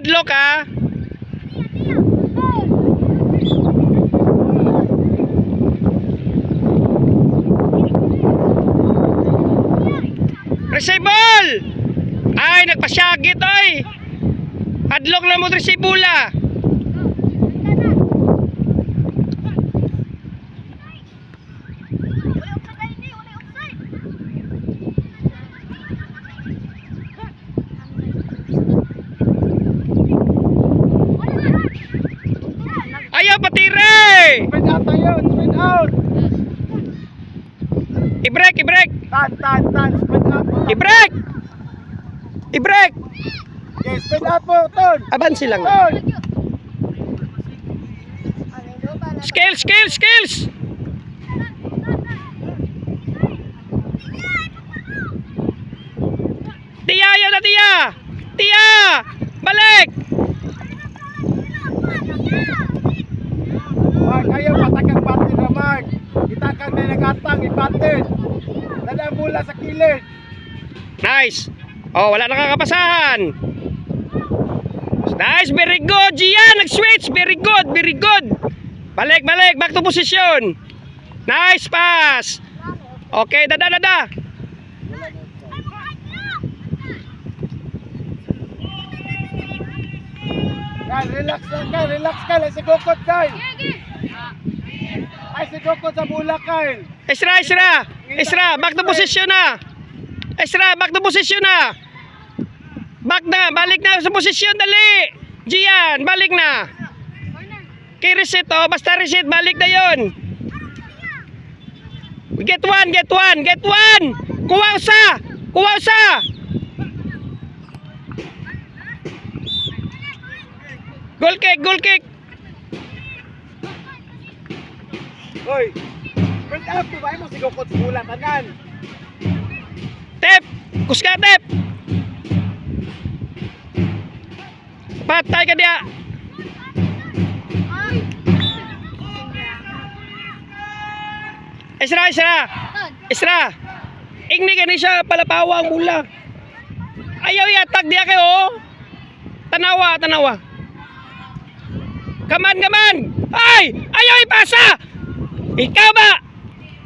Padlock ha. Receive ball! Ay, nagpasyagit oy. Padlock na mo receive bola. Ayaw patire! Spread out tayo, spread out. I-break, i-break. Tan, spread out po. I-break! I-break! Okay, spread out po, Ton. Abansi lang. Ton. Skills, skills, skills! Tia, yan na Tia! Tia! Balik! Mark, ayaw patakang batin na Mark. Kita kang na nagatang, ibatin. Dala mula sa kilid. Nice! Oh, wala nakakapasahan. Nice, very good. Gian, nag-switch. Very good, very good. Balik, balik. Back to position. Nice pass. Okay, dada. Yan, relax lang ka, relax ka. Ay, si Gokot, Kyle. Ay, si Gokot sa mula, Kyle. Esra, back to position na. Esra, back to position na. Back na, balik na sa posisyon, dali. Gian, balik na. Kay reset, oh, basta reset, balik na yon. Get one. Kuwaw sa. Goal kick. Hoy, spread out, diba mo si Gokot sa mula, tanan. Tep, kuska tep. Patay ka dia. Esra. Ingni ka ni siya palapawa ang mula. Ayaw iatag dia kayo. Tanawa. Kaman. Ay! Ayaw ipasa! Ikaw ba?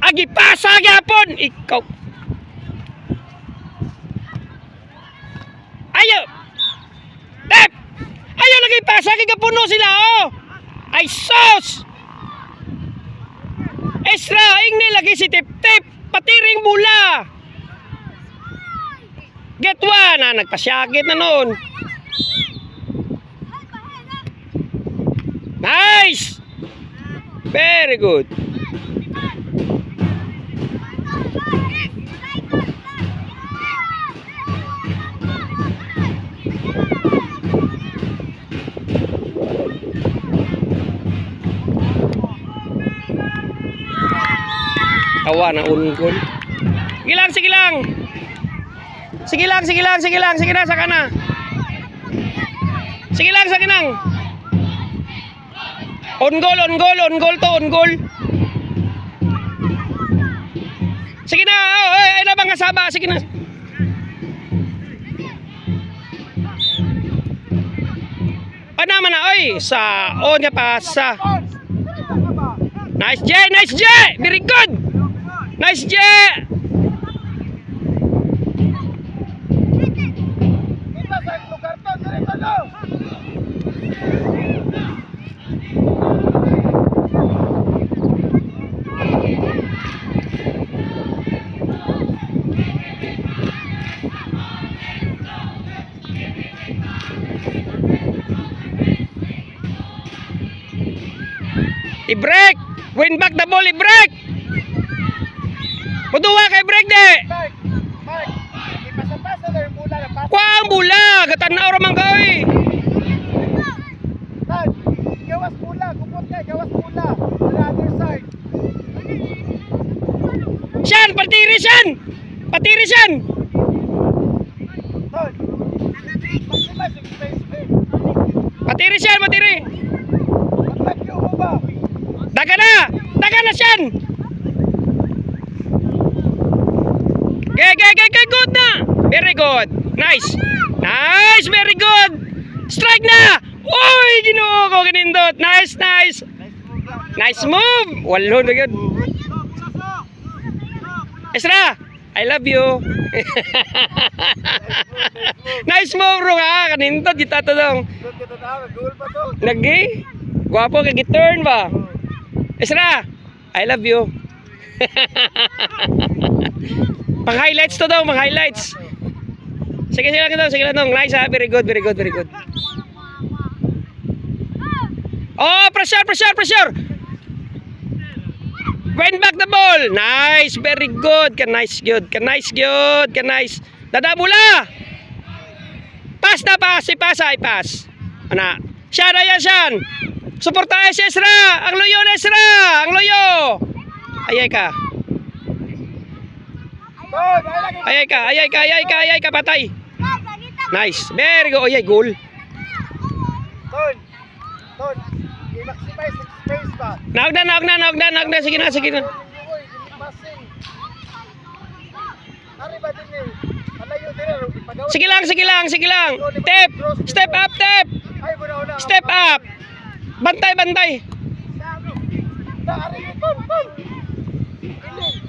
Agipasa gyapon. Ikaw. Ayaw! Tep! Ayaw lagi ipasa kay kapuno sila oh! Ay sos! Esra, ingni lagi si Tip. Patiring bula. Get one. Nagpasyagit na noon. Nice! Very good. Awa na unggol. Sige lang. Sige na, saka na. Sige lang. On goal to. Sige na, ay na bang kasaba, sige na. Ano man na, oy, sa on nga pasa. Nice J, very good. Nice J. Kita sa lugar to, dirito no. I-break! Win back the ball, i-break! Putuwa kay break de! Mark, ipasa-pasa na yung mula ng pasa. Kuha ang bula! Gatanaw ramang ka oy! Tan, gawas mula, kupot ka, gawas mula. On the other side. Siyan! Patiri siyan! Ton, maximize yung space. Patiri siyan! Mag-lagyo mo ba? Daga na siyan! Okay, good na! Very good! Nice! Very good! Strike na! Uy, ginoo ko kinindot. Nice, nice. Nice move. Walo na yun. Esra, I love you. Nice move, bro ha. Kanindot, kita to dong. Doon kita na, goal pa to. Lagi? Guwapo kay turn ba? Esra, I love you. Pang highlights to daw, pang highlights. Sige lang daw, sige lang daw. Nice ha, very good, very good, very good. Oh, pressure, pressure, pressure. Win back the ball. Nice, very good. Ka nice, good. Ka nice, good. Ka nice. Dada bola. Pass na pass, ipasa, ipas. Ana. Siya na yan, siyan. Suportahan si Esra. Ang loyo na Esra. Ang loyo. Ayay ka. Doon, ay lagi. Ayay ka, ayay ka, ayay ka, ayay ka, patay. Nice. Very good. Ayay, goal. Doon. Doon. I-maximize yung space ba? Naog na, naog na, naog na, naog na. Sige na, sige na. Uy, passing. Ari ba din eh? Alayo din eh. Ipagawa. Sige lang, sige lang, sige lang. Tep. Step up, tep. Ay, una. Step up. Bantay, bantay. Ari yun, Ton. Iling.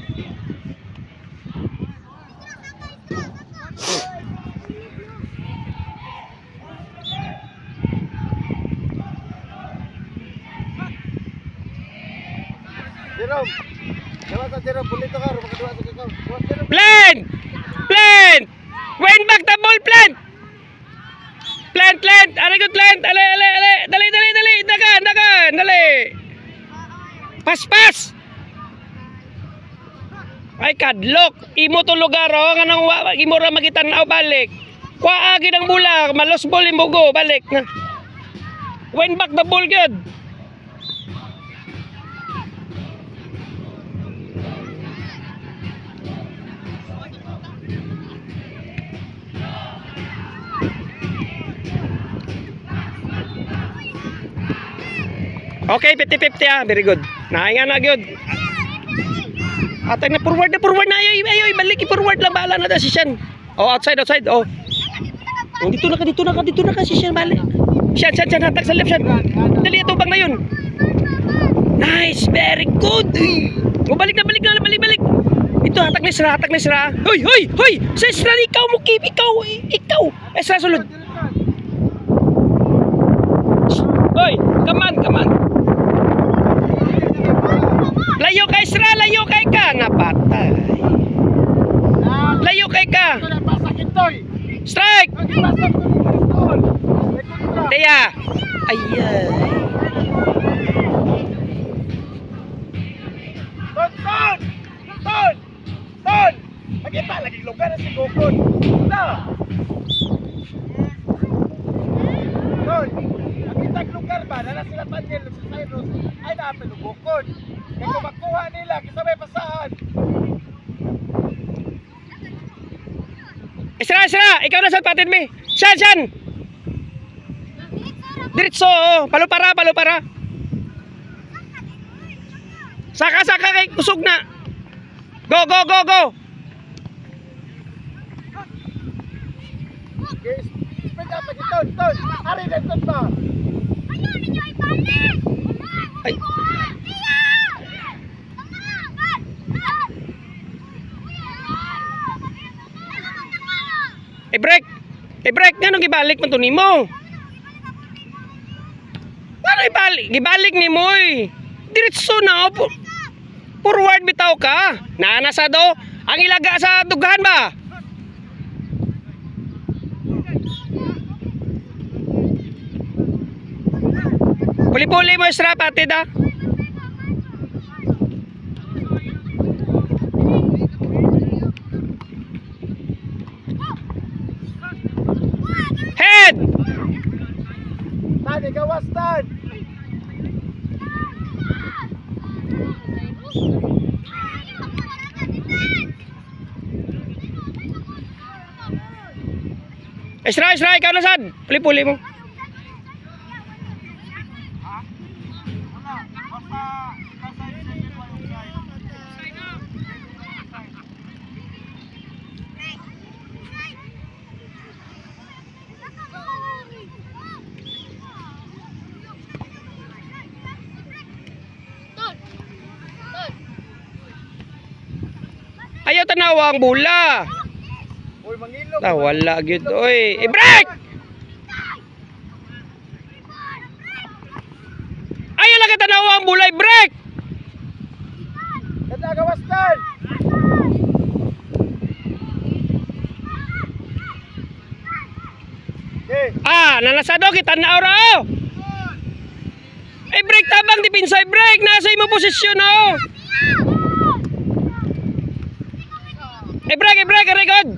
Jerome. Gawa sa Jerome, bulito ka. Makadua sa kikaw. Jerome. Plant! Plant! Win back the ball, plant! Plant, plant! Ari good plant! Ale, ale, ale! Dali, dali, dali! Dagan, dagan! Dali! Pas, pas! Ay, kadlok! Imo to lugar, oh! Anong imo ra magitanaw balik? Kuaagi ng bula! Malos ball imbugo! Balik na! Win back the ball, good! Okay, 50-50 ah. Very good. Nainga na good. Atay na forward na. Ayoy, balik i-forward lang. Bahala na si Sian. Oh, outside. Oh. Oh, dito na ka si Sian, balik. Sian, hatag sa left, Sian. Dali, itubang na yun. Nice, very good. Oh, balik. Ito, hatag na Isra. Hoy! Sa Isra, ikaw mo, keep. Ikaw. Isra, sulod. Hoy, come on. Layo kay Isra, layo kay ka. Napatay. Layo kay ka. Ito na, pasakit toy. Strike! Pasakit toy. Daya. Ayan. Ton! Magkita, laging lugar na si Gokon. Na! Ton! Magkita lugar ba? Nala sila Tanyel sa Cyrus. Ay, naapin ng Gokon. Kaya kung makuha nila, kisabay pasahan. Isra! Ikaw na sa patid mi. Sian! Diretso, oh. Palupara. Saka kay kusog na. Go! Okay, speed up lagi, Ton! Ari na Ton ba? Ay. I-break nga nung gibalik man to nimo. Ano gibalik nimo eh. Diretso na oh. Forward bitaw ka. Nanasa do. Ang ilaga sa dughan ba? Puli-puli mo Isra patid ah. Head! Tani, gawas, Tan! Isra, ikaw na sad. Puli-puli mo. tanawa ang bola. Uy, mangilog. Wala gyud oy. I-break. Ayaw lang tanawa ang bola, i-break. Kada gawastan. Okay. Nanasado kita na ora. I-break tabang depensa, i-break nasa imo posisyon oh. I-break, very good.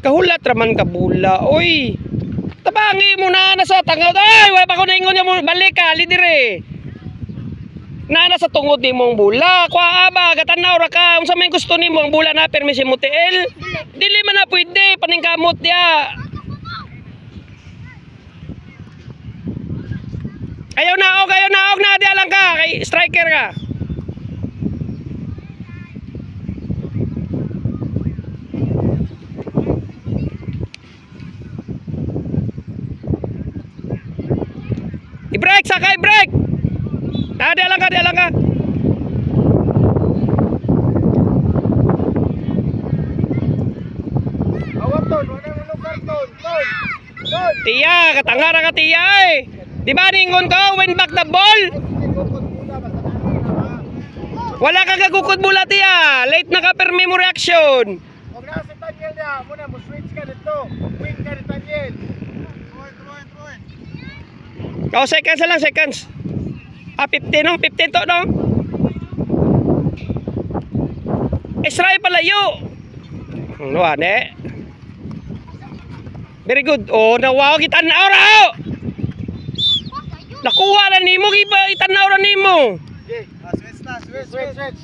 Kahulat raman ka bula, oy. Tabangi mo na nasa tangod. Ay, wala pa ko naingon mo balik ka, lidire. Nasa tungod ni mong bula. Kuha ba, gatanaw ra ka. Unsa may gusto nimo ang bula na permisi mo tiil? Dili man na pwede, paningkamot dia. Ayaw na, og na, dia lang ka. Kay striker ka. I-break, saka i-break. Dia lang ka. Awak ton, wala mo lugar ton. Ton. Tiya, katangara ka tiya eh. Di ba ningon ko, win back the ball? Wala ka gagukod mula tiya. Late na ka per memo reaction. Huwag na si Daniel niya. Muna mo switch ka dito. Wing ka ni Daniel. Seconds lang, seconds. 15 no? 15 to no? Israel palayo. Nuan eh. Very good. Nawaw kita na ora. Nakuha na nimo giba itanaw ra nimo. Okay. Switch.